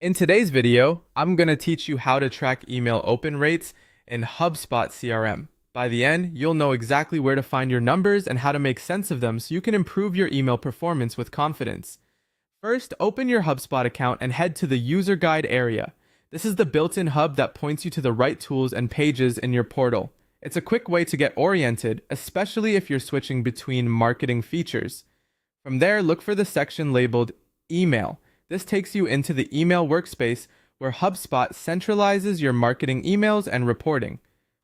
In today's video, I'm going to teach you how to track email open rates in Hubspot CRM. By the end, you'll know exactly where to find your numbers and how to make sense of them so you can improve your email performance with confidence. First, open your Hubspot account and head to the user guide area. This is the built-in hub that points you to the right tools and pages in your portal. It's a quick way to get oriented, especially if you're switching between marketing features. From there, look for the section labeled Email. This takes you into the email workspace where HubSpot centralizes your marketing emails and reporting.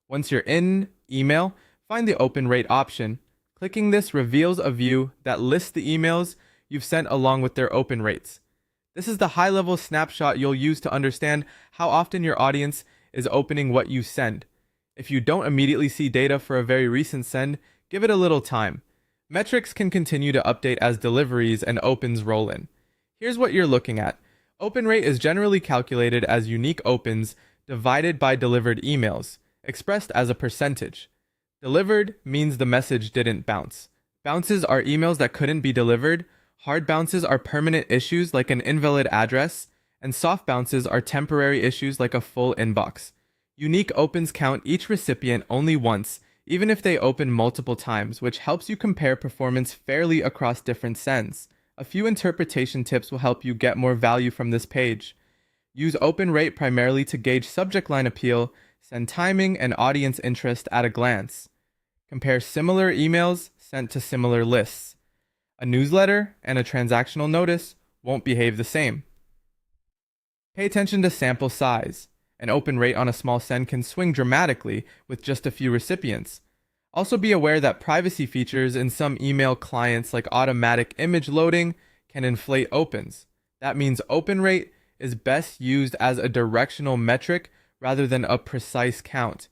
Once you're in Email, find the Open Rate option. Clicking this reveals a view that lists the emails you've sent along with their open rates. This is the high-level snapshot you'll use to understand how often your audience is opening what you send. If you don't immediately see data for a very recent send, give it a little time. Metrics can continue to update as deliveries and opens roll in. Here's what you're looking at. Open rate is generally calculated as unique opens divided by delivered emails, expressed as a percentage. Delivered means the message didn't bounce. Bounces are emails that couldn't be delivered. Hard bounces are permanent issues like an invalid address, and soft bounces are temporary issues like a full inbox. Unique opens count each recipient only once, even if they open multiple times, which helps you compare performance fairly across different sends. A few interpretation tips will help you get more value from this page. Use open rate primarily to gauge subject line appeal, send timing, and audience interest at a glance. Compare similar emails sent to similar lists. A newsletter and a transactional notice won't behave the same. Pay attention to sample size. An open rate on a small send can swing dramatically with just a few recipients. Also be aware that privacy features in some email clients like automatic image loading can inflate opens. That means open rate is best used as a directional metric rather than a precise count.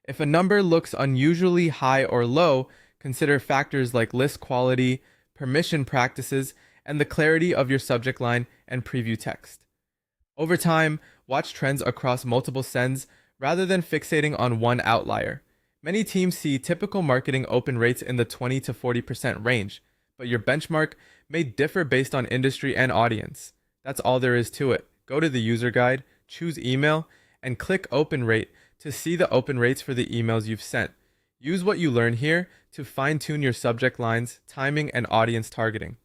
If a number looks unusually high or low, consider factors like list quality, permission practices, and the clarity of your subject line and preview text. Over time, watch trends across multiple sends rather than fixating on one outlier. Many teams see typical marketing open rates in the 20 to 40% range, but your benchmark may differ based on industry and audience. That's all there is to it. Go to the user guide, choose email, and click open rate to see the open rates for the emails you've sent. Use what you learn here to fine-tune your subject lines, timing, and audience targeting.